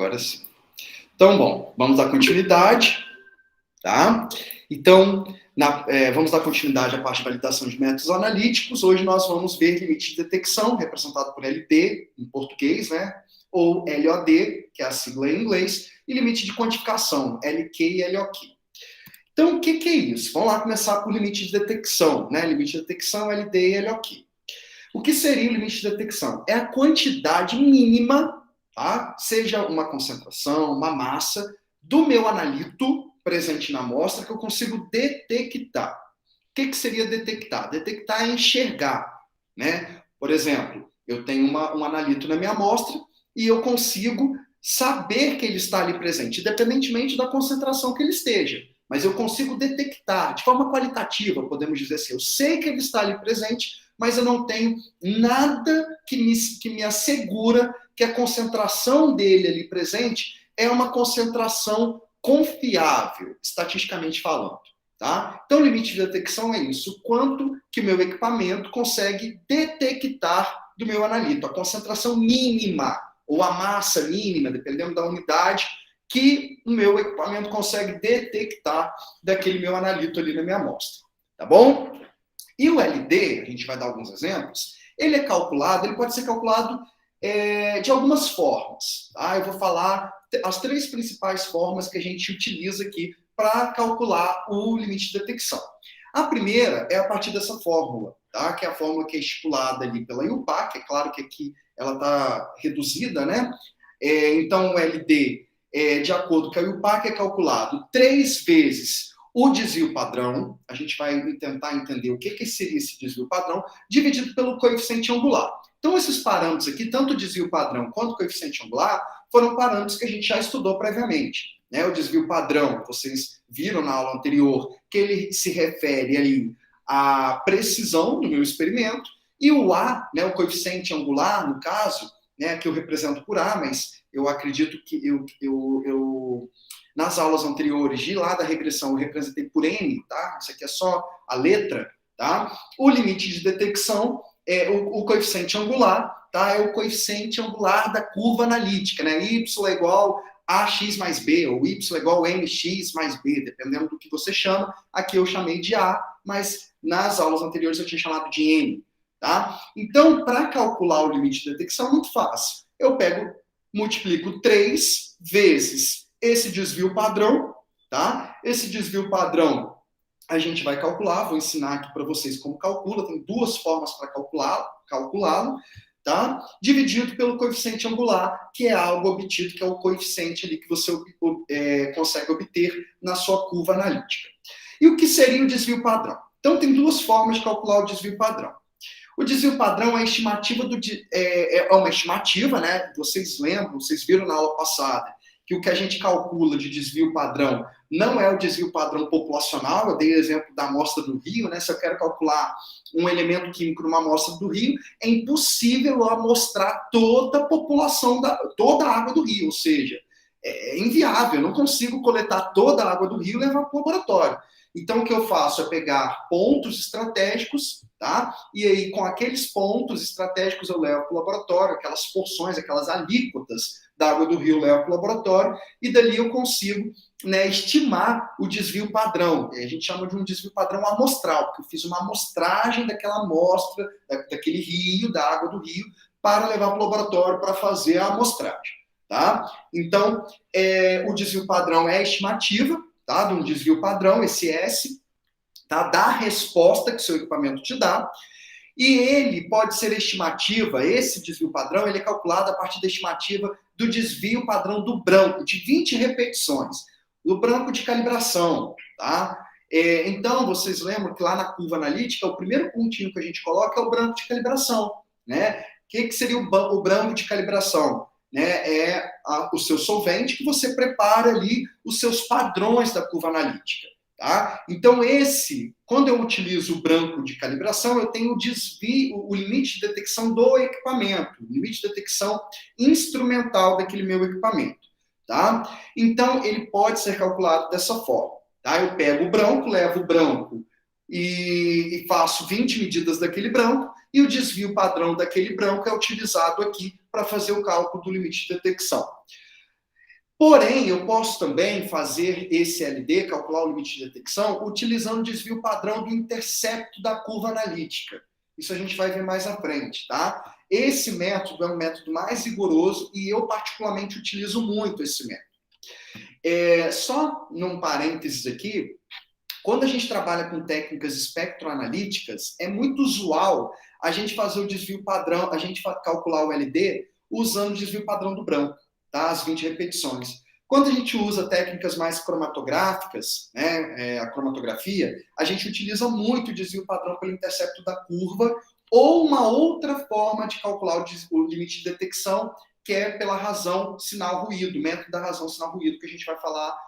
Agora sim. Então, bom, vamos dar continuidade, tá? Então, vamos dar continuidade à parte de validação de métodos analíticos. Hoje nós vamos ver limite de detecção, representado por LD, em português, né? Ou LOD, que é a sigla em inglês, e limite de quantificação, LQ e LOQ. Então, o que é isso? Vamos lá começar por limite de detecção, né? Limite de detecção, LD e LOQ. O que seria o limite de detecção? É a quantidade mínima, tá? Seja uma concentração, uma massa, do meu analito presente na amostra que eu consigo detectar. O que seria detectar? Detectar é enxergar, né? Por exemplo, eu tenho um analito na minha amostra e eu consigo saber que ele está ali presente, independentemente da concentração que ele esteja. Mas eu consigo detectar, de forma qualitativa, podemos dizer assim, eu sei que ele está ali presente, mas eu não tenho nada que me assegura que a concentração dele ali presente é uma concentração confiável, estatisticamente falando. Tá? Então, o limite de detecção é isso, o quanto que o meu equipamento consegue detectar do meu analito, a concentração mínima, ou a massa mínima, dependendo da unidade, que o meu equipamento consegue detectar daquele meu analito ali na minha amostra. Tá bom? E o LD, a gente vai dar alguns exemplos, ele é calculado, ele pode ser calculado de algumas formas. Tá? Eu vou falar as três principais formas que a gente utiliza aqui para calcular o limite de detecção. A primeira é a partir dessa fórmula, tá? Que é a fórmula que é estipulada ali pela IUPAC, é claro que aqui ela está reduzida, né? Então, o LD, de acordo com a IUPAC, é calculado 3 vezes o desvio padrão, a gente vai tentar entender o que seria esse desvio padrão, dividido pelo coeficiente angular. Então, esses parâmetros aqui, tanto o desvio padrão quanto o coeficiente angular, foram parâmetros que a gente já estudou previamente. Né? O desvio padrão, vocês viram na aula anterior, que ele se refere ali à precisão do meu experimento, e o A, né, o coeficiente angular, no caso, né, que eu represento por A, mas eu acredito que nas aulas anteriores de lá da regressão eu representei por N, tá? Isso aqui é só a letra, tá? O limite de detecção é o coeficiente angular, tá? É o coeficiente angular da curva analítica, né? Y é igual a x mais b, ou y é igual a mx mais b, dependendo do que você chama. Aqui eu chamei de A, mas nas aulas anteriores eu tinha chamado de N, tá? Então, para calcular o limite de detecção, é muito fácil. Eu multiplico 3 vezes esse desvio padrão, tá? Esse desvio padrão a gente vai calcular, vou ensinar aqui para vocês como calcula, tem 2 formas para calculá-lo, tá? Dividido pelo coeficiente angular, que é algo obtido, que é o coeficiente ali que você consegue obter na sua curva analítica. E o que seria o desvio padrão? Então, tem 2 formas de calcular o desvio padrão. O desvio padrão é a estimativa uma estimativa, né? Vocês lembram, vocês viram na aula passada, que o que a gente calcula de desvio padrão não é o desvio padrão populacional. Eu dei o exemplo da amostra do Rio, né? Se eu quero calcular um elemento químico numa amostra do Rio, é impossível eu amostrar toda a população, toda a água do Rio, ou seja, é inviável, eu não consigo coletar toda a água do Rio e levar para o laboratório. Então, o que eu faço é pegar pontos estratégicos, tá? E aí, com aqueles pontos estratégicos, eu levo para o laboratório, aquelas porções, aquelas alíquotas da água do rio, eu levo para o laboratório, e dali eu consigo, né, estimar o desvio padrão. A gente chama de um desvio padrão amostral, porque eu fiz uma amostragem daquela amostra, daquele rio, da água do rio, para levar para o laboratório para fazer a amostragem, tá? Então, o desvio padrão é a estimativa, tá? De um desvio padrão, esse S, tá? Da resposta que seu equipamento te dá, e ele pode ser estimativa, esse desvio padrão, ele é calculado a partir da estimativa do desvio padrão do branco, de 20 repetições, do branco de calibração, tá? Então, vocês lembram que lá na curva analítica, o primeiro pontinho que a gente coloca é o branco de calibração, né? O que seria o branco de calibração? Né, o seu solvente que você prepara ali os seus padrões da curva analítica. Tá? Então, quando eu utilizo o branco de calibração, eu tenho o limite de detecção do equipamento, o limite de detecção instrumental daquele meu equipamento. Tá? Então, ele pode ser calculado dessa forma. Tá? Eu pego o branco, levo o branco e faço 20 medidas daquele branco, e o desvio padrão daquele branco é utilizado aqui para fazer o cálculo do limite de detecção. Porém, eu posso também fazer esse LD, calcular o limite de detecção, utilizando o desvio padrão do intercepto da curva analítica. Isso a gente vai ver mais à frente, tá? Esse método é um método mais rigoroso e eu particularmente utilizo muito esse método. Só num parênteses aqui, quando a gente trabalha com técnicas espectroanalíticas, é muito usual a gente fazer o desvio padrão, a gente calcular o LD usando o desvio padrão do branco, tá? As 20 repetições. Quando a gente usa técnicas mais cromatográficas, né, a cromatografia, a gente utiliza muito o desvio padrão pelo intercepto da curva ou uma outra forma de calcular o limite de detecção, que é pela razão sinal-ruído, método da razão sinal-ruído, que a gente vai falar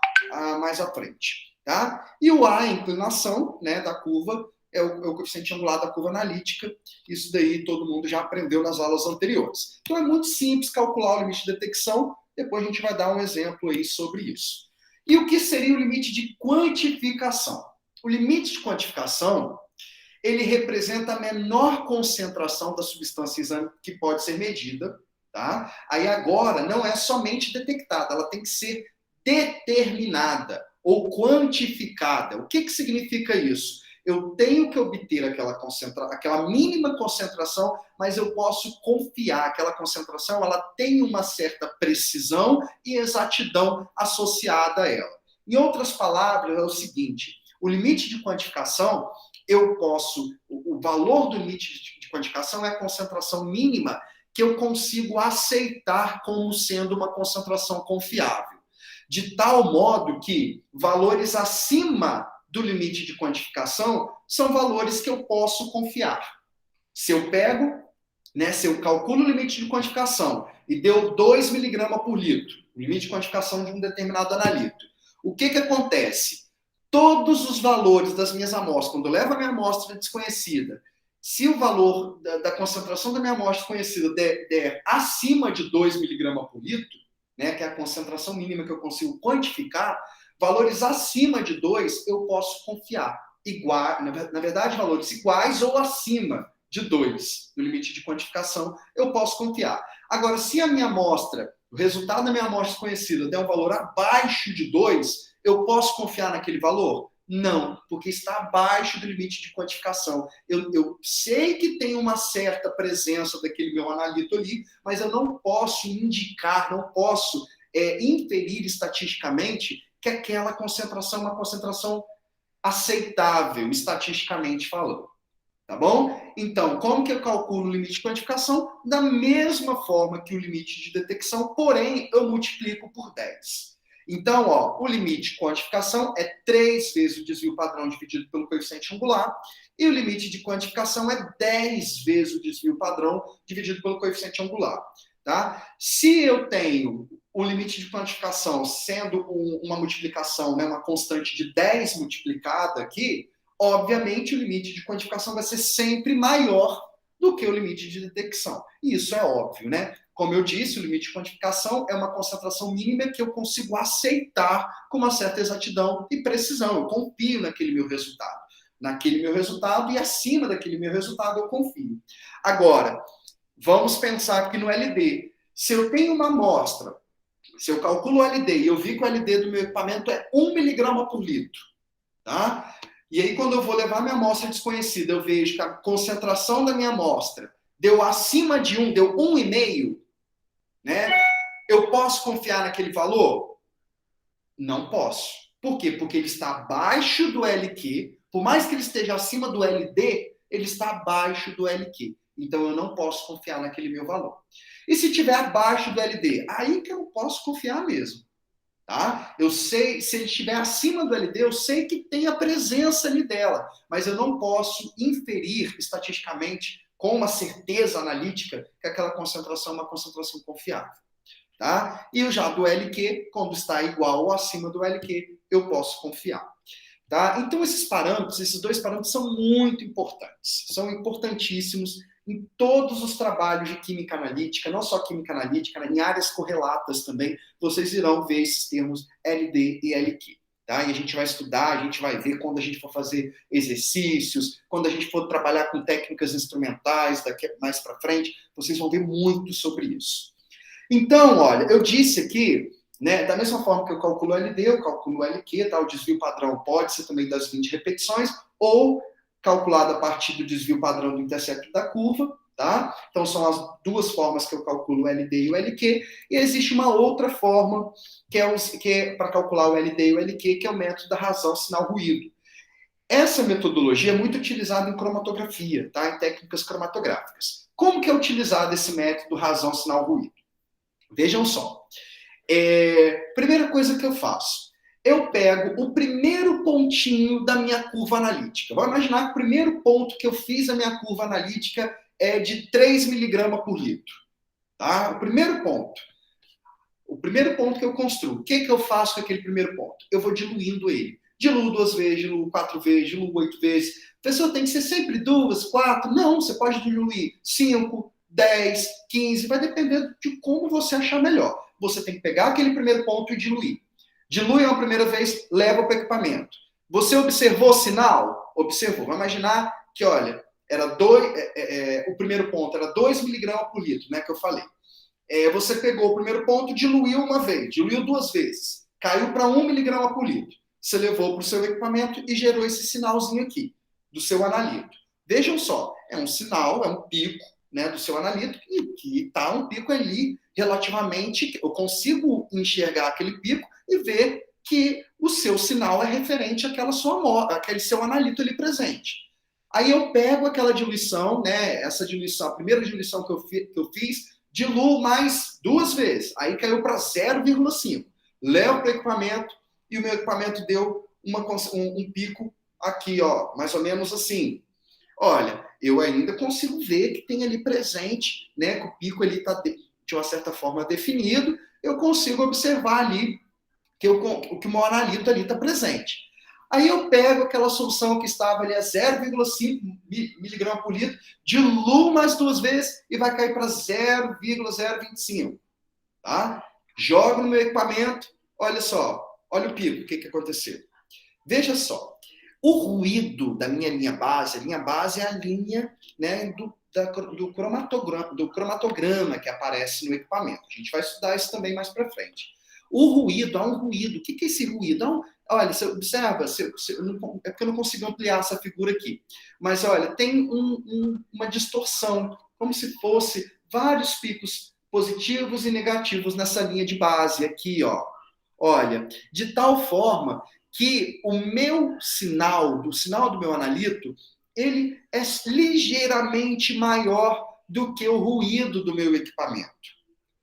mais à frente. Tá? E o A, a inclinação, né, da curva, é o coeficiente angular da curva analítica. Isso daí todo mundo já aprendeu nas aulas anteriores. Então é muito simples calcular o limite de detecção. Depois a gente vai dar um exemplo aí sobre isso. E o que seria o limite de quantificação? O limite de quantificação, ele representa a menor concentração da substância exame que pode ser medida. Tá? Aí agora não é somente detectada, ela tem que ser determinada ou quantificada. O que significa isso? Eu tenho que obter aquela mínima concentração, mas eu posso confiar. Aquela concentração ela tem uma certa precisão e exatidão associada a ela. Em outras palavras, é o seguinte: o limite de quantificação, o valor do limite de quantificação é a concentração mínima que eu consigo aceitar como sendo uma concentração confiável. De tal modo que valores acima do limite de quantificação são valores que eu posso confiar. Se eu pego, né, se eu calculo o limite de quantificação e deu 2 miligramas por litro, limite de quantificação de um determinado analito, o que acontece? Todos os valores das minhas amostras, quando eu levo a minha amostra desconhecida, se o valor da concentração da minha amostra desconhecida der acima de 2 miligramas por litro, né, que é a concentração mínima que eu consigo quantificar, valores acima de 2 eu posso confiar. Na verdade, valores iguais ou acima de 2 no limite de quantificação, eu posso confiar. Agora, se a minha amostra, o resultado da minha amostra desconhecida der um valor abaixo de 2, eu posso confiar naquele valor? Não, porque está abaixo do limite de quantificação. Eu sei que tem uma certa presença daquele meu analito ali, mas eu não posso indicar, não posso inferir estatisticamente que aquela concentração é uma concentração aceitável, estatisticamente falando. Tá bom? Então, como que eu calculo o limite de quantificação? Da mesma forma que o limite de detecção, porém, eu multiplico por 10. Então, o limite de quantificação é 3 vezes o desvio padrão dividido pelo coeficiente angular, e o limite de quantificação é 10 vezes o desvio padrão dividido pelo coeficiente angular. Tá? Se eu tenho o limite de quantificação sendo uma multiplicação, né, uma constante de 10 multiplicada aqui, obviamente o limite de quantificação vai ser sempre maior do que o limite de detecção. E isso é óbvio, né? Como eu disse, o limite de quantificação é uma concentração mínima que eu consigo aceitar com uma certa exatidão e precisão. Eu confio naquele meu resultado. Naquele meu resultado e acima daquele meu resultado eu confio. Agora, vamos pensar aqui no LD. Se eu tenho uma amostra, se eu calculo o LD e eu vi que o LD do meu equipamento é 1 miligrama por litro, tá? E aí, quando eu vou levar minha amostra desconhecida, eu vejo que a concentração da minha amostra deu acima de 1, deu 1,5, né? Eu posso confiar naquele valor? Não posso. Por quê? Porque ele está abaixo do LQ. Por mais que ele esteja acima do LD, ele está abaixo do LQ. Então, eu não posso confiar naquele meu valor. E se estiver abaixo do LD? Aí que eu não posso confiar mesmo. Tá? Eu sei, se ele estiver acima do LD, eu sei que tem a presença ali dela, mas eu não posso inferir estatisticamente, com uma certeza analítica, que aquela concentração é uma concentração confiável. Tá? E já do LQ, quando está igual ou acima do LQ, eu posso confiar. Tá? Então, esses parâmetros, esses 2 parâmetros são muito importantes, são importantíssimos em todos os trabalhos de química analítica, não só química analítica, em áreas correlatas também, vocês irão ver esses termos LD e LQ. Tá? E a gente vai estudar, a gente vai ver quando a gente for fazer exercícios, quando a gente for trabalhar com técnicas instrumentais, daqui mais para frente, vocês vão ver muito sobre isso. Então, olha, eu disse aqui, né? Da mesma forma que eu calculo o LD, eu calculo o LQ, tá? O desvio padrão pode ser também das 20 repetições, ou calculado a partir do desvio padrão do intercepto da curva, tá? Então são as duas formas que eu calculo o LD e o LQ, e existe uma outra forma que é para calcular o LD e o LQ, que é o método da razão sinal-ruído. Essa metodologia é muito utilizada em cromatografia, tá? Em técnicas cromatográficas. Como que é utilizado esse método razão sinal-ruído? Vejam só. Primeira coisa que eu faço, eu pego o primeiro pontinho da minha curva analítica. Vou imaginar que o primeiro ponto que eu fiz a minha curva analítica é de 3 miligramas por litro. Tá? O primeiro ponto que eu construo. O que eu faço com aquele primeiro ponto? Eu vou diluindo ele. Diluo 2 vezes, diluo 4 vezes, diluo 8 vezes. A pessoa tem que ser sempre 2, 4. Não, você pode diluir 5, 10, 15. Vai depender de como você achar melhor. Você tem que pegar aquele primeiro ponto e diluir. Dilui uma primeira vez, leva para o equipamento. Você observou o sinal? Observou. Vamos imaginar que, olha, o primeiro ponto era 2 miligramas por litro, né, que eu falei. Você pegou o primeiro ponto, diluiu uma vez, diluiu 2 vezes, caiu para 1 miligrama por litro. Você levou para o seu equipamento e gerou esse sinalzinho aqui, do seu analito. Vejam só, é um sinal, é um pico, né, do seu analito, que está um pico ali relativamente, eu consigo enxergar aquele pico e ver que o seu sinal é referente àquele seu analito ali presente. Aí eu pego aquela diluição, né, essa diluição, a primeira diluição que eu fiz, diluo mais 2 vezes. Aí caiu para 0,5. Levo para o equipamento e o meu equipamento deu um pico aqui, ó, mais ou menos assim. Olha, eu ainda consigo ver que tem ali presente, né, que o pico ali está de uma certa forma definido, eu consigo observar ali que o meu analito ali está presente. Aí eu pego aquela solução que estava ali a 0,5 miligrama por litro, diluo mais 2 vezes e vai cair para 0,025. Tá? Jogo no meu equipamento, olha só, olha o pico, o que aconteceu. Veja só, o ruído da minha linha base, a linha base é a linha, né, do cromatograma que aparece no equipamento. A gente vai estudar isso também mais para frente. O ruído, há um ruído. O que é esse ruído? Olha, você observa, é porque eu não consigo ampliar essa figura aqui. Mas, olha, tem uma distorção, como se fosse vários picos positivos e negativos nessa linha de base aqui, ó. Olha, de tal forma que o meu sinal, do sinal do meu analito, ele é ligeiramente maior do que o ruído do meu equipamento,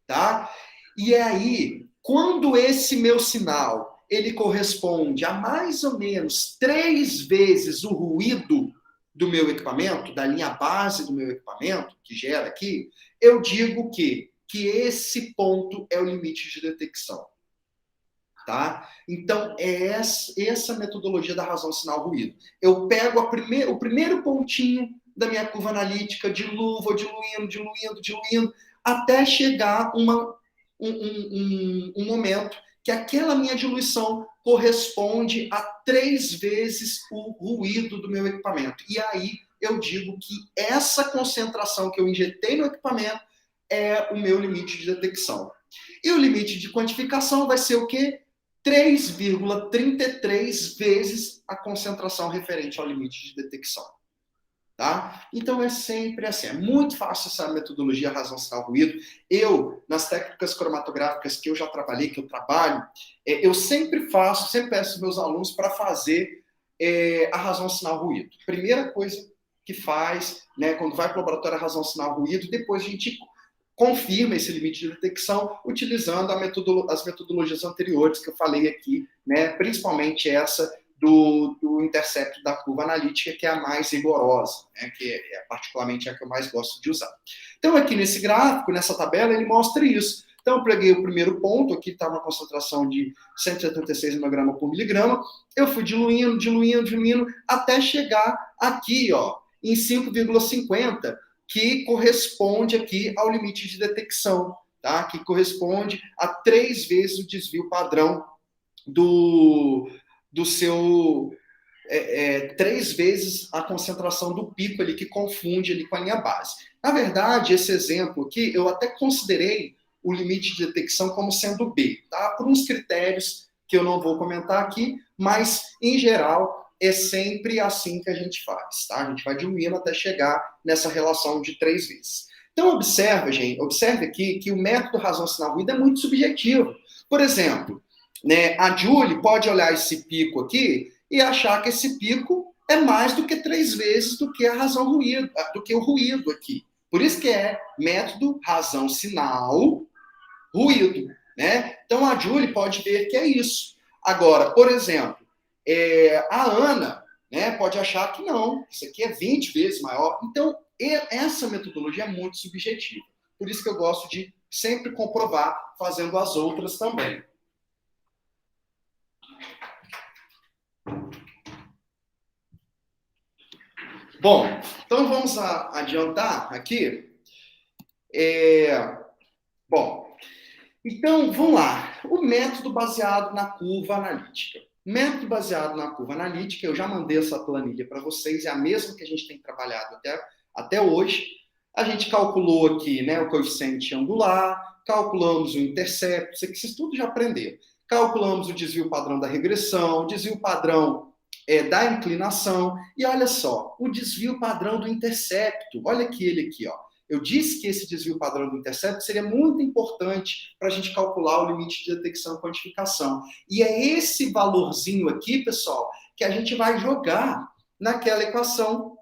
tá? E aí, quando esse meu sinal ele corresponde a mais ou menos 3 vezes o ruído do meu equipamento, da linha base do meu equipamento, que gera aqui, eu digo que esse ponto é o limite de detecção. Tá? Então, é essa metodologia da razão sinal-ruído. Eu pego o primeiro pontinho da minha curva analítica, diluo, vou diluindo, até chegar um momento que aquela minha diluição corresponde a 3 vezes o ruído do meu equipamento. E aí eu digo que essa concentração que eu injetei no equipamento é o meu limite de detecção. E o limite de quantificação vai ser o quê? 3,33 vezes a concentração referente ao limite de detecção. Tá? Então é sempre assim, é muito fácil essa metodologia razão sinal ruído. Eu, nas técnicas cromatográficas que eu já trabalhei, que eu trabalho, eu sempre peço aos meus alunos para fazer a razão sinal ruído. Primeira coisa que faz, né, quando vai para o laboratório a razão sinal ruído, depois a gente confirma esse limite de detecção utilizando as metodologias anteriores que eu falei aqui, né, principalmente essa do intercepto da curva analítica, que é a mais rigorosa, né, que é particularmente a que eu mais gosto de usar. Então, aqui nesse gráfico, nessa tabela, ele mostra isso. Então, eu peguei o primeiro ponto, aqui está uma concentração de 176 nanograma por miligrama, eu fui diluindo, até chegar aqui, ó, em 5,50, que corresponde aqui ao limite de detecção, tá? Que corresponde a 3 vezes o desvio padrão do seu... 3 vezes a concentração do pico ali, que confunde ali com a linha base. Na verdade, esse exemplo aqui, eu até considerei o limite de detecção como sendo B, tá? Por uns critérios que eu não vou comentar aqui, mas, em geral, é sempre assim que a gente faz, tá? A gente vai diminuindo até chegar nessa relação de 3 vezes. Então, observe aqui que o método razão sinal ruído é muito subjetivo. Por exemplo, né, a Julie pode olhar esse pico aqui e achar que esse pico é mais do que 3 vezes do que a razão ruído, do que o ruído aqui. Por isso que é método razão sinal ruído, né? Então a Julie pode ver que é isso. Agora, por exemplo, a Ana, né, pode achar que não, isso aqui é 20 vezes maior. Então, essa metodologia é muito subjetiva. Por isso que eu gosto de sempre comprovar fazendo as outras também. Bom, então vamos adiantar aqui. Bom, então vamos lá. O método baseado na curva analítica. Método baseado na curva analítica, eu já mandei essa planilha para vocês, é a mesma que a gente tem trabalhado até hoje. A gente calculou aqui, né, o coeficiente angular, calculamos o intercepto, isso aqui vocês tudo já aprenderam. Calculamos o desvio padrão da regressão, o desvio padrão da inclinação, e olha só, o desvio padrão do intercepto, olha aqui ele aqui, ó. Eu disse que esse desvio padrão do intercepto seria muito importante para a gente calcular o limite de detecção e quantificação. E é esse valorzinho aqui, pessoal, que a gente vai jogar naquela equação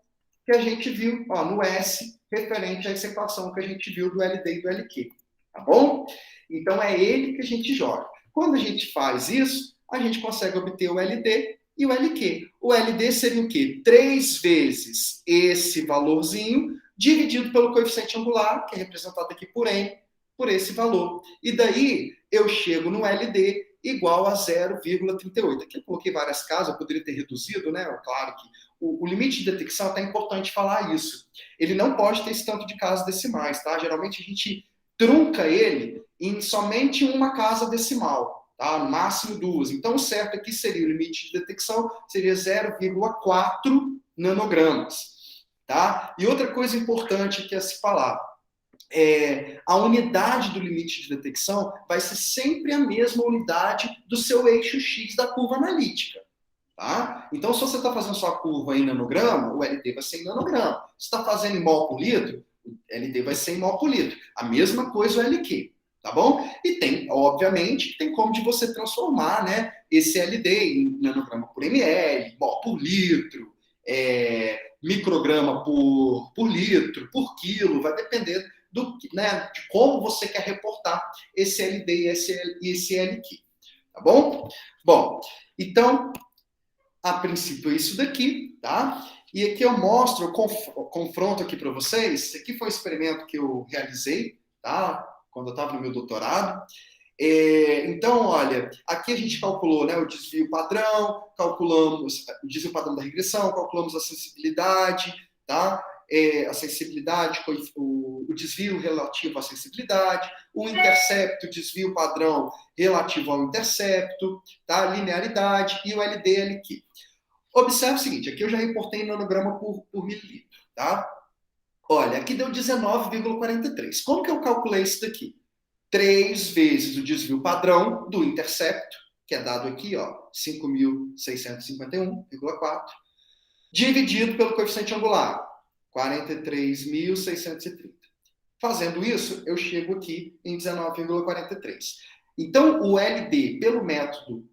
que a gente viu, ó, no S, referente a essa equação que a gente viu do LD e do LQ. Tá bom? Então é ele que a gente joga. Quando a gente faz isso, a gente consegue obter o LD e o LQ. O LD seria o quê? 3 vezes esse valorzinho dividido pelo coeficiente angular, que é representado aqui por N, por esse valor. E daí eu chego no LD igual a 0,38. Aqui eu coloquei várias casas, eu poderia ter reduzido, né? Claro que o limite de detecção é até importante falar isso. Ele não pode ter esse tanto de casas decimais, tá? Geralmente a gente trunca ele em somente uma casa decimal, tá? No máximo 2. Então o certo aqui seria o limite de detecção, seria 0,4 nanogramas. Tá? E outra coisa importante que é se falar, a unidade do limite de detecção vai ser sempre a mesma unidade do seu eixo X da curva analítica. Tá? Então, se você está fazendo sua curva em nanograma, o LD vai ser em nanograma. Se está fazendo em mol por litro, o LD vai ser em mol por litro. A mesma coisa o LQ. Tá bom? E tem, obviamente, tem como de você transformar, né, esse LD em nanograma por ml, mol por litro, micrograma por litro, por quilo, vai depender né, de como você quer reportar esse LD e esse LQ, tá bom? Bom, então, a princípio é isso daqui, tá? E aqui eu mostro, eu confronto aqui para vocês, esse aqui foi um experimento que eu realizei, tá? Quando eu estava no meu doutorado. Então, olha, aqui a gente calculou, né, o desvio padrão, calculamos o desvio padrão da regressão, calculamos a sensibilidade, tá? A sensibilidade, o desvio relativo à sensibilidade, o intercepto, o desvio padrão relativo ao intercepto, tá? Linearidade e o LD-LQ. Observe o seguinte, aqui eu já reportei em nanograma por mililitro, tá? Olha, aqui deu 19,43. Como que eu calculei isso daqui? 3 vezes o desvio padrão do intercepto, que é dado aqui, ó, 5.651,4, dividido pelo coeficiente angular, 43.630. Fazendo isso, eu chego aqui em 19,43. Então, o LD, pelo método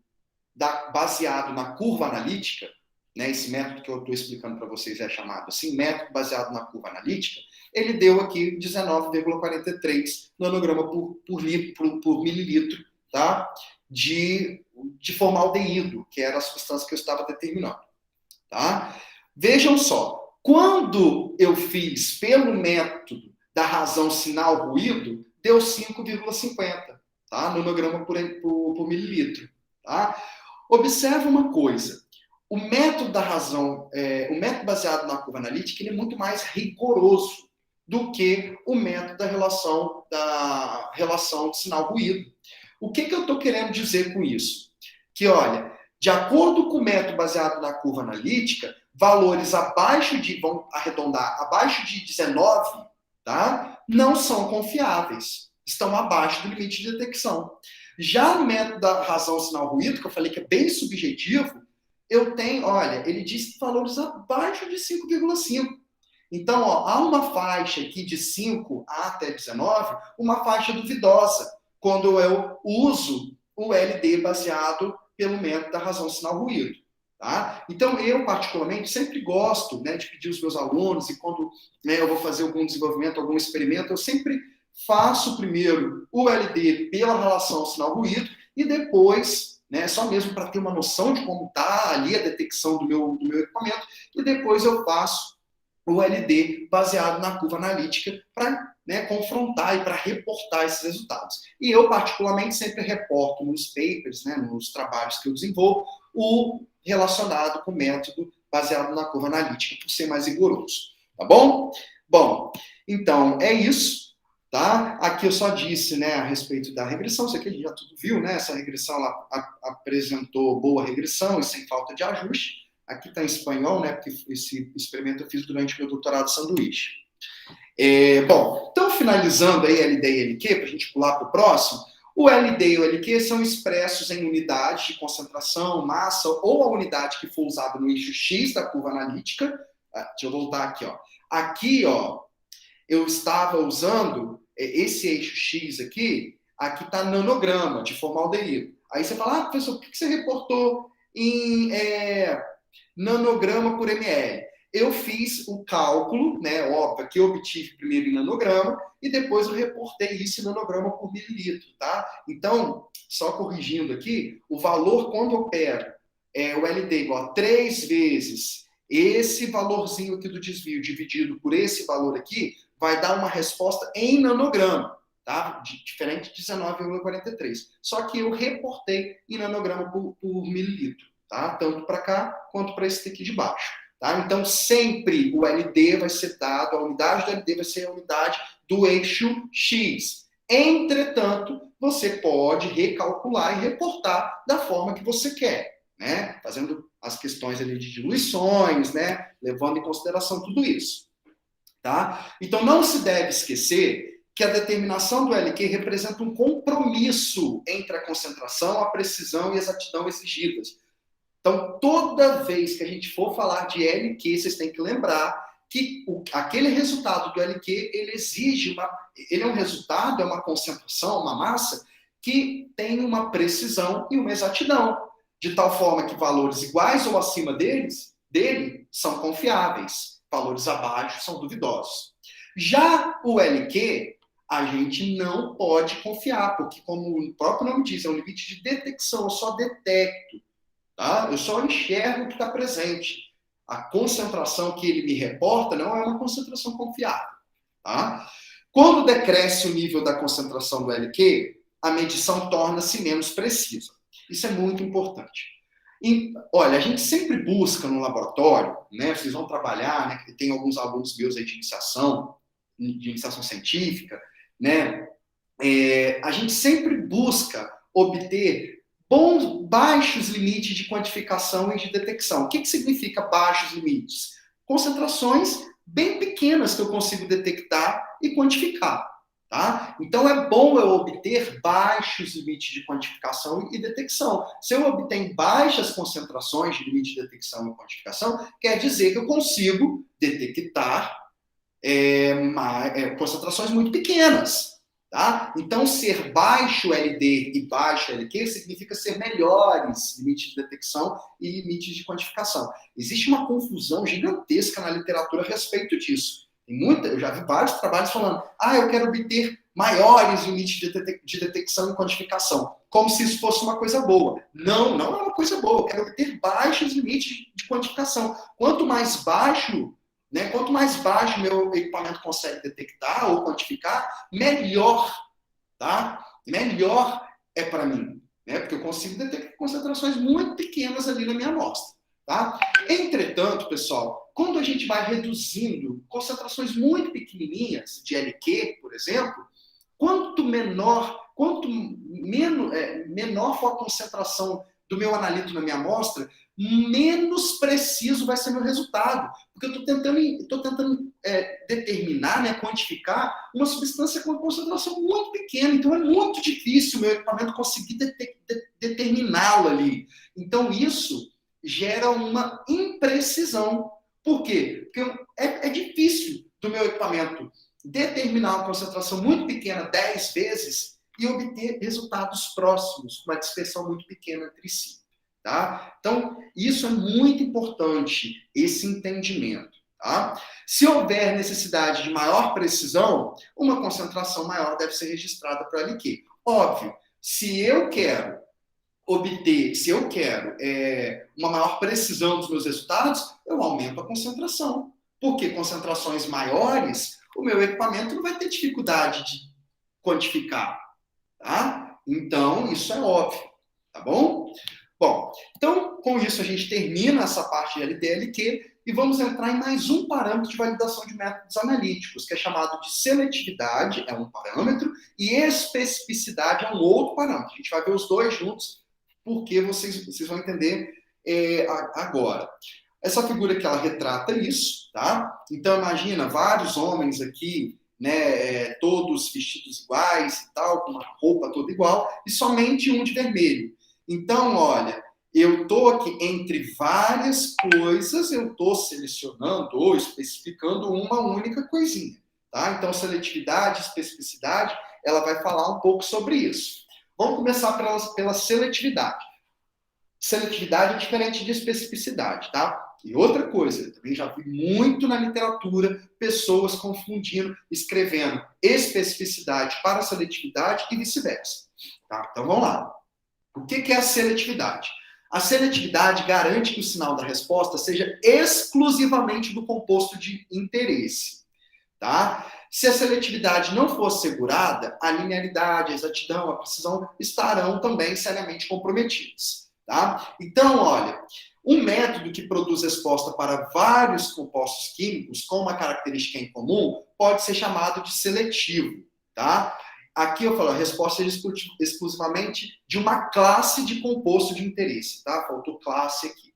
baseado na curva analítica, né, esse método que eu estou explicando para vocês é chamado assim, método baseado na curva analítica, ele deu aqui 19,43 nanograma por mililitro, tá? de formaldeído, que era a substância que eu estava determinando. Tá? Vejam só, quando eu fiz pelo método da razão sinal-ruído, deu 5,50, tá? nanograma por mililitro. Tá? Observe uma coisa, o método da razão, o método baseado na curva analítica, ele é muito mais rigoroso do que o método da relação de sinal-ruído. O que eu estou querendo dizer com isso? Que, olha, de acordo com o método baseado na curva analítica, valores abaixo de, vamos arredondar, abaixo de 19, tá? Não são confiáveis. estão abaixo do limite de detecção. Já no método da razão sinal ruído, que eu falei que é bem subjetivo, eu tenho, olha, ele diz valores abaixo de 5,5. Então, ó, há uma faixa aqui de 5 até 19, uma faixa duvidosa, quando eu uso o LD baseado pelo método da razão sinal ruído. Tá? Então, eu, particularmente, sempre gosto, né, de pedir aos meus alunos, e quando, né, eu vou fazer algum desenvolvimento, algum experimento, eu sempre faço primeiro o LD pela relação sinal-ruído e depois, né, só mesmo para ter uma noção de como está ali a detecção do meu equipamento, e depois eu faço o LD baseado na curva analítica para, né, confrontar e para reportar esses resultados. E eu, particularmente, sempre reporto nos papers, né, nos trabalhos que eu desenvolvo, o relacionado com o método baseado na curva analítica, por ser mais rigoroso. Tá bom? Bom, então, é isso. Tá? Aqui eu só disse, né, a respeito da regressão, isso aqui a gente já tudo viu, né? Essa regressão ela apresentou boa regressão e sem falta de ajuste. Aqui está em espanhol, né? Porque esse experimento eu fiz durante meu doutorado de sanduíche. Bom, então finalizando aí LD e LQ, para a gente pular para o próximo, o LD e o LQ são expressos em unidades de concentração, massa ou a unidade que for usada no eixo X da curva analítica. Deixa eu voltar aqui, ó. Aqui, ó, eu estava usando esse eixo X aqui está nanograma de formaldeído. Aí você fala, professor, por que você reportou em nanograma por ml? Eu fiz o cálculo, né, óbvio, que eu obtive primeiro em nanograma e depois eu reportei isso em nanograma por mililitro, tá? Então, só corrigindo aqui, o valor quando eu pego o LD igual a 3 vezes esse valorzinho aqui do desvio dividido por esse valor aqui, vai dar uma resposta em nanograma, tá? Diferente de 19,43. Só que eu reportei em nanograma por mililitro, tá? Tanto para cá quanto para esse aqui de baixo. Tá? Então, sempre o LD vai ser dado, a unidade do LD vai ser a unidade do eixo X. Entretanto, você pode recalcular e reportar da forma que você quer, né? Fazendo as questões ali de diluições, né? Levando em consideração tudo isso. Tá? Então, não se deve esquecer que a determinação do LQ representa um compromisso entre a concentração, a precisão e a exatidão exigidas. Então, toda vez que a gente for falar de LQ, vocês têm que lembrar que aquele resultado do LQ, ele é um resultado, é uma concentração, uma massa, que tem uma precisão e uma exatidão, de tal forma que valores iguais ou acima dele são confiáveis. Valores abaixo são duvidosos. Já o LQ, a gente não pode confiar, porque, como o próprio nome diz, é um limite de detecção, eu só detecto, tá? Eu só enxergo o que está presente. A concentração que ele me reporta não é uma concentração confiável. Tá? Quando decresce o nível da concentração do LQ, a medição torna-se menos precisa. Isso é muito importante. Olha, a gente sempre busca no laboratório, né? Vocês vão trabalhar, né? Tem alguns alunos meus aí de iniciação científica, né? A gente sempre busca obter baixos limites de quantificação e de detecção. O que significa baixos limites? Concentrações bem pequenas que eu consigo detectar e quantificar. Tá? Então, é bom eu obter baixos limites de quantificação e detecção. Se eu obtenho baixas concentrações de limite de detecção e quantificação, quer dizer que eu consigo detectar concentrações muito pequenas. Tá? Então, ser baixo LD e baixo LQ significa ser melhores limites de detecção e limites de quantificação. Existe uma confusão gigantesca na literatura a respeito disso. Eu já vi vários trabalhos falando, eu quero obter maiores limites de detecção e quantificação, como se isso fosse uma coisa boa. Não, não é uma coisa boa. Eu quero obter baixos limites de quantificação. Quanto mais baixo meu equipamento consegue detectar ou quantificar, melhor, tá? Melhor é para mim, né? Porque eu consigo detectar concentrações muito pequenas ali na minha amostra, tá? Entretanto, pessoal, quando a gente vai reduzindo concentrações muito pequenininhas de LQ, por exemplo, quanto menor for a concentração do meu analito na minha amostra, menos preciso vai ser meu resultado. Porque eu estou tentando determinar, né, quantificar uma substância com uma concentração muito pequena. Então, é muito difícil o meu equipamento conseguir determiná-lo ali. Então, isso gera uma imprecisão. Por quê? Porque é difícil do meu equipamento determinar uma concentração muito pequena 10 vezes e obter resultados próximos, com uma dispersão muito pequena entre si. Tá? Então, isso é muito importante, esse entendimento. Tá? Se houver necessidade de maior precisão, uma concentração maior deve ser registrada para LQ. Óbvio, se eu quero uma maior precisão dos meus resultados, eu aumento a concentração. Porque concentrações maiores, o meu equipamento não vai ter dificuldade de quantificar. Tá? Então, isso é óbvio. Tá bom? Bom, então, com isso a gente termina essa parte de LT-LQ e vamos entrar em mais um parâmetro de validação de métodos analíticos, que é chamado de seletividade, é um parâmetro, e especificidade é um outro parâmetro. A gente vai ver os dois juntos, porque vocês vão entender agora. Essa figura aqui, ela retrata isso, tá? Então, imagina vários homens aqui, né, todos vestidos iguais e tal, com uma roupa toda igual, e somente um de vermelho. Então, olha, eu estou aqui entre várias coisas, eu estou selecionando ou especificando uma única coisinha, tá? Então, seletividade, especificidade, ela vai falar um pouco sobre isso. Vamos começar pela seletividade. Seletividade é diferente de especificidade, tá? E outra coisa, eu também já vi muito na literatura pessoas confundindo, escrevendo especificidade para seletividade e vice-versa. Tá? Então, vamos lá. O que é a seletividade? A seletividade garante que o sinal da resposta seja exclusivamente do composto de interesse. Tá? Se a seletividade não for assegurada, a linearidade, a exatidão, a precisão estarão também seriamente comprometidas. Tá? Então, olha, um método que produz resposta para vários compostos químicos com uma característica em comum pode ser chamado de seletivo. Tá? Aqui eu falo, a resposta é exclusivamente de uma classe de composto de interesse, tá? Faltou classe aqui.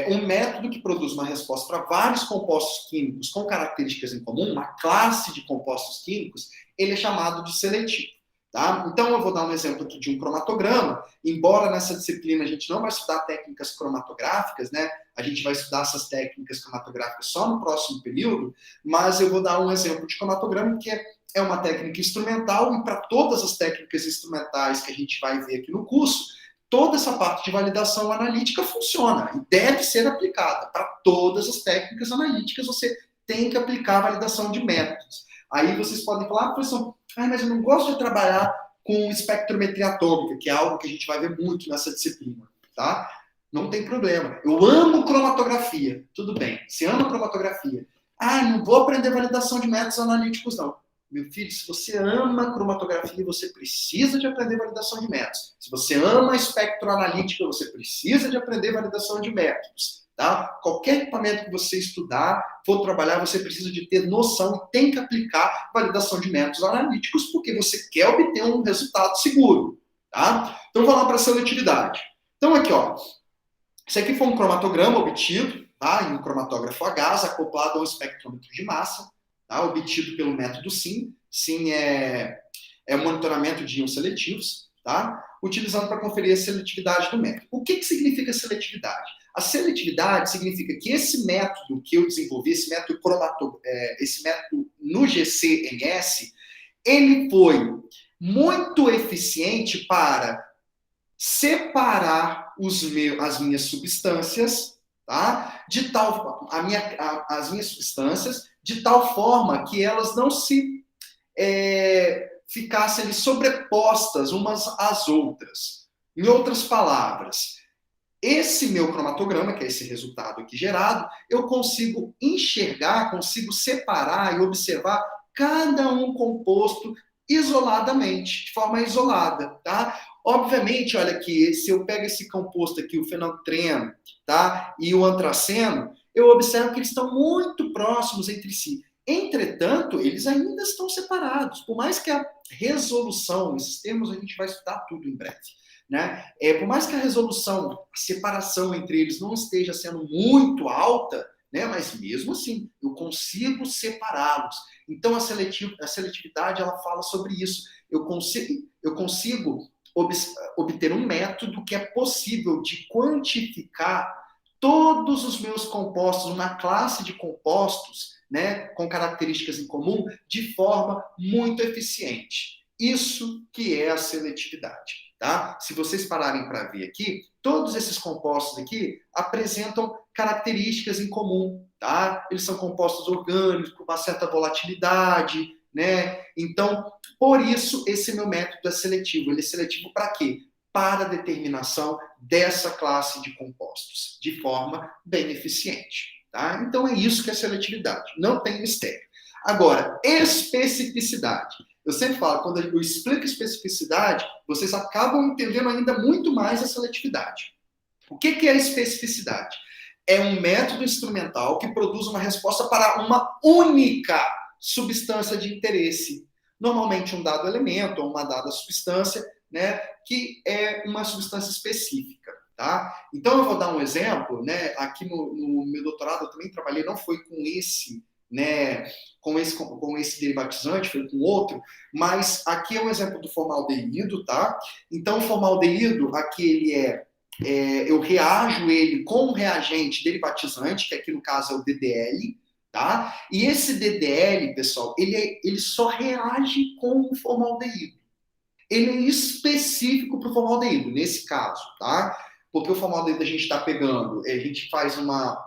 Um método que produz uma resposta para vários compostos químicos com características em comum, uma classe de compostos químicos, ele é chamado de seletivo, tá? Então eu vou dar um exemplo aqui de um cromatograma, embora nessa disciplina a gente não vai estudar técnicas cromatográficas, né? A gente vai estudar essas técnicas cromatográficas só no próximo período, mas eu vou dar um exemplo de cromatograma que é uma técnica instrumental, e para todas as técnicas instrumentais que a gente vai ver aqui no curso, toda essa parte de validação analítica funciona e deve ser aplicada. Para todas as técnicas analíticas, você tem que aplicar a validação de métodos. Aí vocês podem falar, professor, mas eu não gosto de trabalhar com espectrometria atômica, que é algo que a gente vai ver muito nessa disciplina, tá? Não tem problema. Eu amo cromatografia. Tudo bem, você ama cromatografia. Não vou aprender validação de métodos analíticos, não. Meu filho, se você ama cromatografia, você precisa de aprender validação de métodos. Se você ama espectroanalítica, você precisa de aprender validação de métodos. Tá? Qualquer equipamento que você estudar, for trabalhar, você precisa de ter noção e tem que aplicar validação de métodos analíticos, porque você quer obter um resultado seguro. Tá? Então, vamos lá para a seletividade. Então, aqui, ó, esse aqui foi um cromatograma obtido, tá? Em um cromatógrafo a gás acoplado a um espectrômetro de massa. Tá? Obtido pelo método SIM. SIM é monitoramento de íons seletivos, tá? Utilizando para conferir a seletividade do método. O que significa seletividade? A seletividade significa que esse método que eu desenvolvi, esse método no GC-MS, ele foi muito eficiente para separar as minhas substâncias, tá? As minhas substâncias de tal forma que elas não se ficassem ali sobrepostas umas às outras. Em outras palavras, esse meu cromatograma, que é esse resultado aqui gerado, eu consigo enxergar, consigo separar e observar cada um composto isoladamente, de forma isolada, tá? Obviamente, olha aqui, se eu pego esse composto aqui, o fenantreno, tá? E o antraceno, eu observo que eles estão muito próximos entre si. Entretanto, eles ainda estão separados. Por mais que a resolução, esses termos a gente vai estudar tudo em breve, né? Por mais que a resolução, a separação entre eles não esteja sendo muito alta, né? Mas mesmo assim, eu consigo separá-los. Então, a seletividade, ela fala sobre isso. Eu consigo obter um método que é possível de quantificar todos os meus compostos, uma classe de compostos, né, com características em comum, de forma muito eficiente. Isso que é a seletividade, tá? Se vocês pararem para ver aqui, todos esses compostos aqui apresentam características em comum, tá? Eles são compostos orgânicos com uma certa volatilidade, né? Então, por isso esse meu método é seletivo. Ele é seletivo para quê? Para a determinação dessa classe de compostos, de forma bem eficiente. Tá? Então é isso que é seletividade, não tem mistério. Agora, especificidade. Eu sempre falo, quando eu explico especificidade, vocês acabam entendendo ainda muito mais a seletividade. O que é a especificidade? É um método instrumental que produz uma resposta para uma única substância de interesse. Normalmente um dado elemento ou uma dada substância, né, que é uma substância específica. Tá? Então, eu vou dar um exemplo, né? Aqui no meu doutorado eu também trabalhei, não foi com esse, né, com esse derivatizante, foi com outro, mas aqui é um exemplo do formaldeído, tá? Então, o formaldeído, aqui eu reajo ele com um reagente derivatizante, que aqui no caso é o DDL, tá? E esse DDL, pessoal, ele só reage com o formaldeído. Ele é específico para o formaldeído, nesse caso, tá? Porque o formaldeído a gente está pegando, a gente faz uma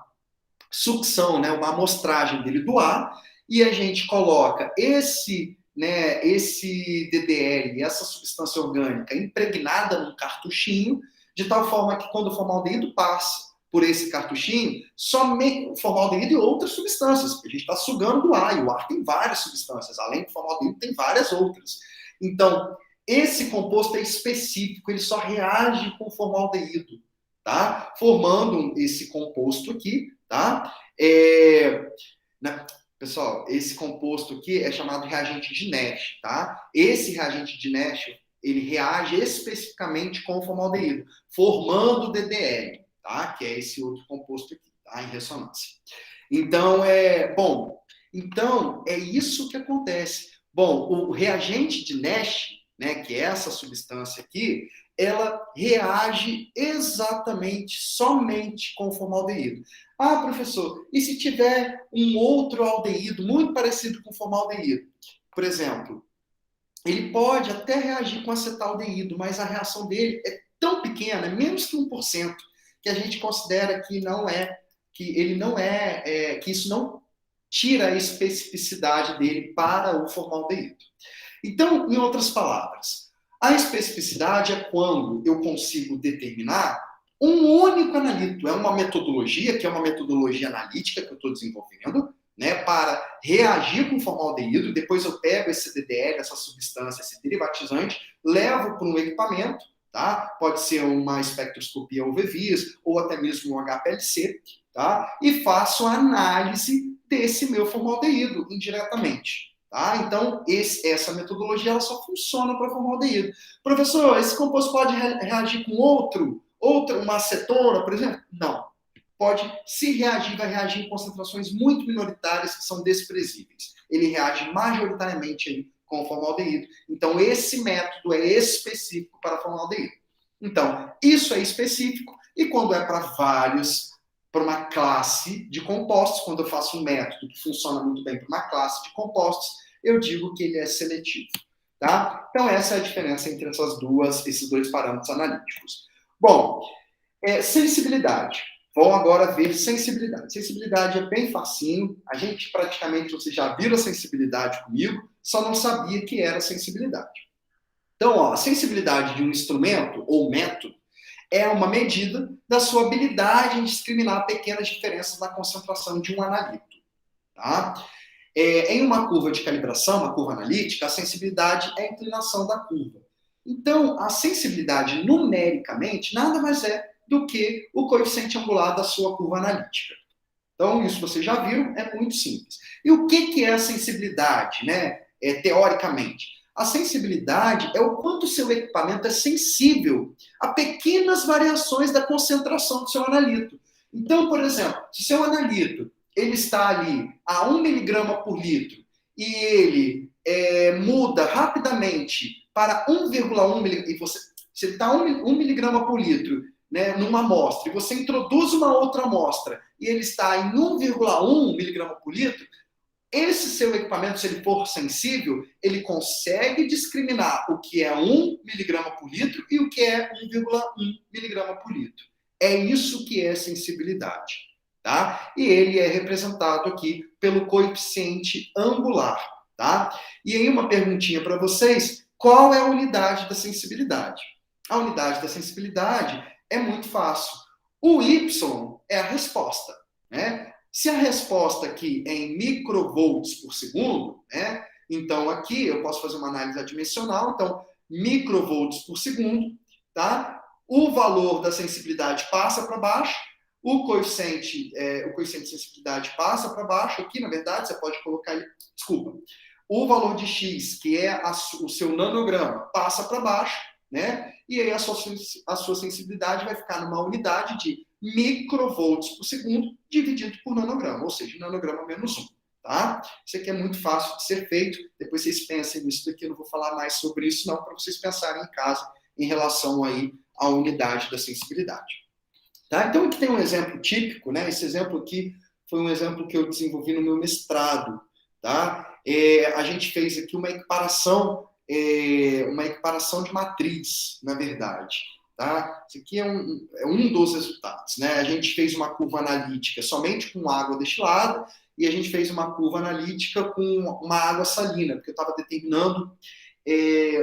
sucção, né, uma amostragem dele do ar, e a gente coloca esse DDL, essa substância orgânica impregnada num cartuchinho, de tal forma que quando o formaldeído passa por esse cartuchinho, somente o formaldeído e outras substâncias, porque a gente está sugando do ar, e o ar tem várias substâncias, além do formaldeído tem várias outras. Então, esse composto é específico, ele só reage com formaldeído, tá? Formando esse composto aqui, tá? Pessoal, esse composto aqui é chamado reagente de Nash, tá? Esse reagente de Nash, ele reage especificamente com o formaldeído, formando o DDL, tá? Que é esse outro composto aqui, tá? Em ressonância. Então, então é isso que acontece. Bom, o reagente de Nash, né, que é essa substância aqui, ela reage exatamente, somente com o formaldeído. Ah, professor, e se tiver um outro aldeído muito parecido com o formaldeído? Por exemplo, ele pode até reagir com acetaldeído, mas a reação dele é tão pequena, menos que 1%, que a gente considera que que isso não tira a especificidade dele para o formaldeído. Então, em outras palavras, a especificidade é quando eu consigo determinar um único analítico. É uma metodologia, que é uma metodologia analítica que eu estou desenvolvendo, né, para reagir com formaldeído. Depois eu pego esse DDL, essa substância, esse derivatizante, levo para um equipamento, tá? Pode ser uma espectroscopia UV-Vis ou até mesmo um HPLC, tá? E faço a análise desse meu formaldeído indiretamente. Tá? Então, essa metodologia ela só funciona para formaldeído. Professor, esse composto pode reagir com uma acetona, por exemplo? Não. Pode, se reagir, vai reagir em concentrações muito minoritárias que são desprezíveis. Ele reage majoritariamente aí com o formaldeído. Então, esse método é específico para formaldeído. Então, isso é específico, e quando é para uma classe de compostos, quando eu faço um método que funciona muito bem para uma classe de compostos, eu digo que ele é seletivo. Tá? Então, essa é a diferença entre esses dois parâmetros analíticos. Bom, sensibilidade. Vamos agora ver sensibilidade. Sensibilidade é bem facinho. A gente praticamente, vocês já viram a sensibilidade comigo, só não sabia que era sensibilidade. Então, a sensibilidade de um instrumento ou método é uma medida da sua habilidade em discriminar pequenas diferenças na concentração de um analítico. Tá? Em uma curva de calibração, uma curva analítica, a sensibilidade é a inclinação da curva. Então, a sensibilidade numericamente nada mais é do que o coeficiente angular da sua curva analítica. Então, isso vocês já viram, é muito simples. E o que é a sensibilidade, né? Teoricamente? A sensibilidade é o quanto o seu equipamento é sensível a pequenas variações da concentração do seu analito. Então, por exemplo, se o seu analito ele está ali a 1 miligrama por litro e ele muda rapidamente para 1,1 miligrama, e se ele está 1 miligrama por litro, né, numa amostra, e você introduz uma outra amostra e ele está em 1,1 miligrama por litro, esse seu equipamento, se ele for sensível, ele consegue discriminar o que é 1 miligrama por litro e o que é 1,1 miligrama por litro. É isso que é sensibilidade, tá? E ele é representado aqui pelo coeficiente angular, tá? E aí uma perguntinha para vocês, qual é a unidade da sensibilidade? A unidade da sensibilidade é muito fácil. O Y é a resposta, né? Se a resposta aqui é em microvolts por segundo, né? Então aqui eu posso fazer uma análise adimensional, então microvolts por segundo, tá? O valor da sensibilidade passa para baixo, o coeficiente de sensibilidade passa para baixo, aqui na verdade você pode colocar, desculpa, o valor de X, que é o seu nanograma, passa para baixo, né? E aí a sua sensibilidade vai ficar numa unidade de microvolts por segundo dividido por nanograma, ou seja, nanograma menos 1, tá? Isso aqui é muito fácil de ser feito, depois vocês pensem nisso daqui, eu não vou falar mais sobre isso não, para vocês pensarem em casa em relação aí à unidade da sensibilidade. Tá? Então aqui tem um exemplo típico, né? Esse exemplo aqui foi um exemplo que eu desenvolvi no meu mestrado, tá? A gente fez aqui uma equiparação de matriz, na verdade. Tá? Isso aqui é um dos resultados. Né? A gente fez uma curva analítica somente com água destilada e a gente fez uma curva analítica com uma água salina, porque eu estava determinando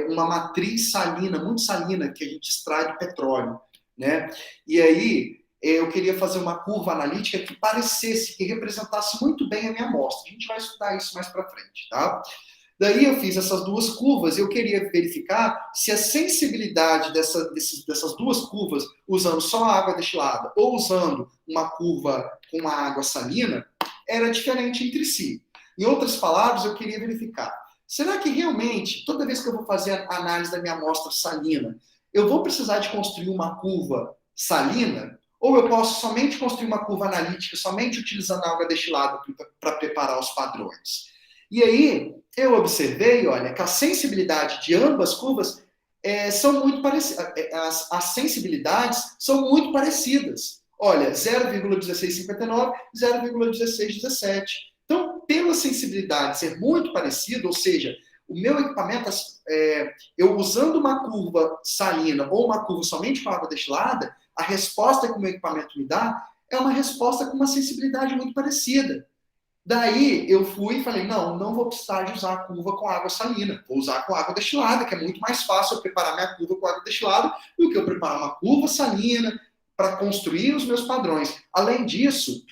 uma matriz salina, muito salina, que a gente extrai do petróleo. Né? E aí eu queria fazer uma curva analítica que parecesse, que representasse muito bem a minha amostra. A gente vai estudar isso mais para frente. Tá? Daí eu fiz essas duas curvas e eu queria verificar se a sensibilidade dessas duas curvas, usando só a água destilada ou usando uma curva com a água salina, era diferente entre si. Em outras palavras, eu queria verificar, será que realmente, toda vez que eu vou fazer a análise da minha amostra salina, eu vou precisar de construir uma curva salina? Ou eu posso somente construir uma curva analítica, somente utilizando a água destilada para preparar os padrões? E aí, eu observei, olha, que a sensibilidade de ambas curvas são muito parecidas. As sensibilidades são muito parecidas. Olha, 0,1659, 0,1617. Então, pela sensibilidade ser muito parecida, ou seja, o meu equipamento, eu usando uma curva salina ou uma curva somente com água destilada, a resposta que o meu equipamento me dá é uma resposta com uma sensibilidade muito parecida. Daí eu fui e falei, não vou precisar de usar a curva com água salina, vou usar com água destilada, que é muito mais fácil eu preparar minha curva com água destilada do que eu preparar uma curva salina para construir os meus padrões. Além disso,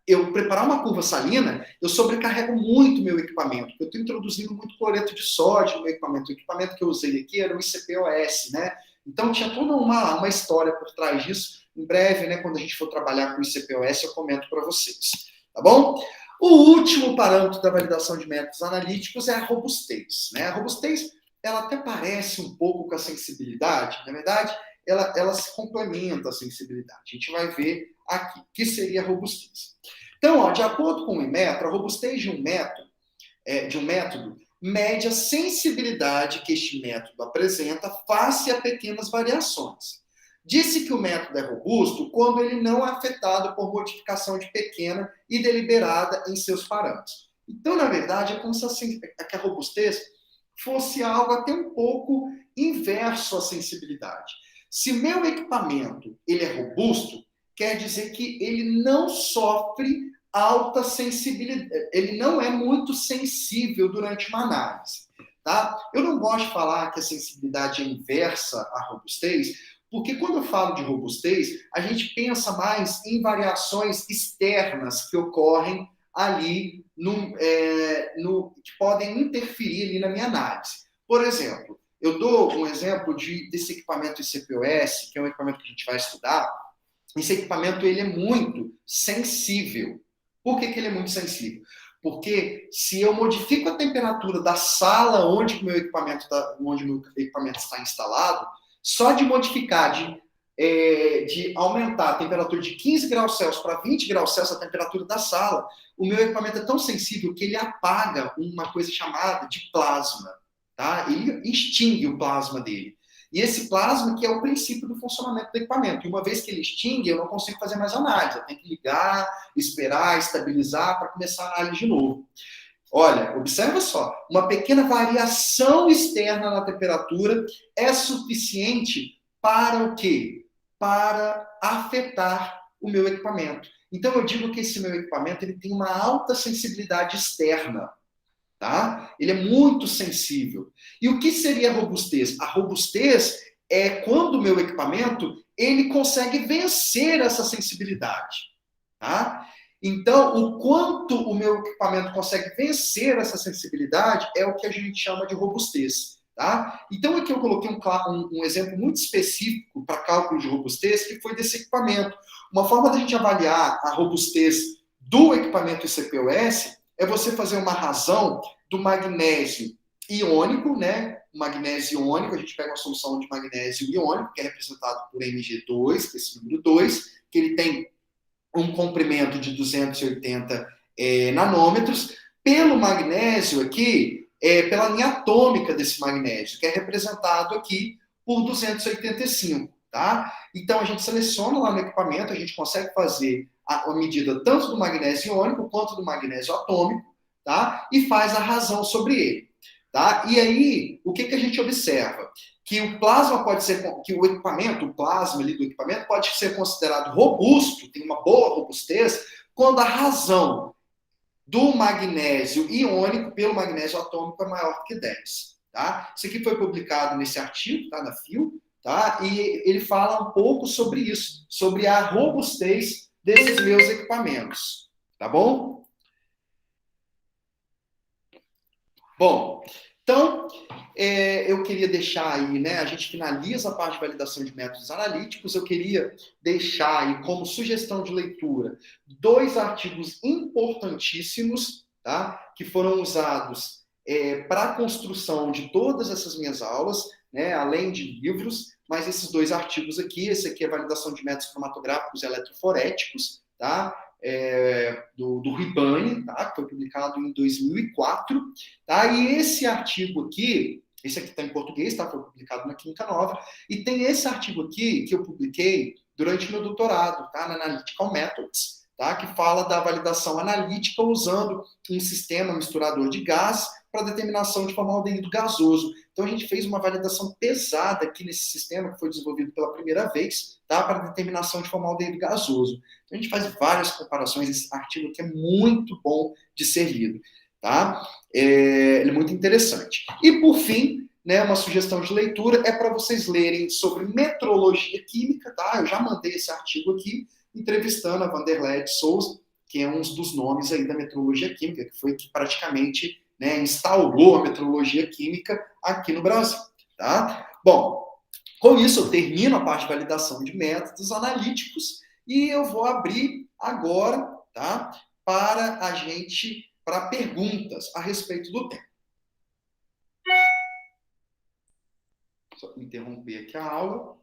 eu preparar uma curva salina, eu sobrecarrego muito meu equipamento, porque eu estou introduzindo muito cloreto de sódio no meu equipamento. O equipamento que eu usei aqui era o ICP-OS, né? Então tinha toda uma história por trás disso. Em breve, né, quando a gente for trabalhar com o ICP-OS, eu comento para vocês. Tá bom? O último parâmetro da validação de métodos analíticos é a robustez. Né? A robustez, ela até parece um pouco com a sensibilidade, na verdade, ela se complementa a sensibilidade. A gente vai ver aqui, o que seria a robustez. Então, de acordo com o Inmetro, a robustez de um método mede a sensibilidade que este método apresenta face a pequenas variações. Disse que o método é robusto quando ele não é afetado por modificação de pequena e deliberada em seus parâmetros. Então, na verdade, é como se a robustez fosse algo até um pouco inverso à sensibilidade. Se meu equipamento ele é robusto, quer dizer que ele não sofre alta sensibilidade, ele não é muito sensível durante uma análise. Tá? Eu não gosto de falar que a sensibilidade é inversa à robustez, porque quando eu falo de robustez, a gente pensa mais em variações externas que ocorrem ali, que podem interferir ali na minha análise. Por exemplo, eu dou um exemplo desse equipamento ICP-OS, que é um equipamento que a gente vai estudar. Esse equipamento ele é muito sensível. Por que ele é muito sensível? Porque se eu modifico a temperatura da sala onde o meu equipamento está instalado, só de modificar, de aumentar a temperatura de 15 graus Celsius para 20 graus Celsius, a temperatura da sala, o meu equipamento é tão sensível que ele apaga uma coisa chamada de plasma. Tá? Ele extingue o plasma dele. E esse plasma que é o princípio do funcionamento do equipamento. E uma vez que ele extingue, eu não consigo fazer mais análise. Eu tenho que ligar, esperar, estabilizar para começar a análise de novo. Olha, observa só, uma pequena variação externa na temperatura é suficiente para o quê? Para afetar o meu equipamento. Então eu digo que esse meu equipamento ele tem uma alta sensibilidade externa. Tá? Ele é muito sensível. E o que seria a robustez? A robustez é quando o meu equipamento ele consegue vencer essa sensibilidade. Tá? Então, o quanto o meu equipamento consegue vencer essa sensibilidade é o que a gente chama de robustez. Tá? Então, aqui eu coloquei um exemplo muito específico para cálculo de robustez, que foi desse equipamento. Uma forma da gente avaliar a robustez do equipamento ICP-OS é você fazer uma razão do magnésio iônico, né? O magnésio iônico, a gente pega uma solução de magnésio iônico, que é representado por Mg2, que é esse número 2, que ele tem um comprimento de 280 nanômetros, pelo magnésio aqui, pela linha atômica desse magnésio, que é representado aqui por 285, tá? Então, a gente seleciona lá no equipamento, a gente consegue fazer a medida tanto do magnésio iônico quanto do magnésio atômico, tá? E faz a razão sobre ele, tá? E aí, o que a gente observa? Que o plasma pode ser, que o equipamento, o plasma ali do equipamento pode ser considerado robusto, tem uma boa robustez, quando a razão do magnésio iônico pelo magnésio atômico é maior que 10. Tá? Isso aqui foi publicado nesse artigo, tá? Na FIO, tá? E ele fala um pouco sobre isso, sobre a robustez desses meus equipamentos. Tá bom? Bom, então, eu queria deixar aí, né? A gente finaliza a parte de validação de métodos analíticos. Eu queria deixar aí como sugestão de leitura 2 artigos importantíssimos, tá? Que foram usados para a construção de todas essas minhas aulas, né? Além de livros, mas esses 2 artigos aqui, esse aqui é validação de métodos cromatográficos e eletroforéticos, tá? Do Ribani, tá? Que foi publicado em 2004, tá? E esse artigo aqui, esse aqui está em português, tá? Foi publicado na Química Nova, e tem esse artigo aqui que eu publiquei durante o meu doutorado, tá? Na Analytical Methods, tá? Que fala da validação analítica usando um sistema misturador de gás para determinação de formaldeído gasoso. Então, a gente fez uma validação pesada aqui nesse sistema, que foi desenvolvido pela primeira vez, tá? Para determinação de formaldeído gasoso. Então, a gente faz várias comparações. Esse artigo aqui é muito bom de ser lido, tá? Ele é muito interessante. E, por fim, né, uma sugestão de leitura é para vocês lerem sobre metrologia química, tá? Eu já mandei esse artigo aqui, entrevistando a Vanderlei de Souza, que é um dos nomes aí da metrologia química, que foi que praticamente, né, instaurou a metrologia química aqui no Brasil, tá? Bom, com isso eu termino a parte de validação de métodos analíticos e eu vou abrir agora, tá, para perguntas a respeito do tema. Só interromper aqui a aula.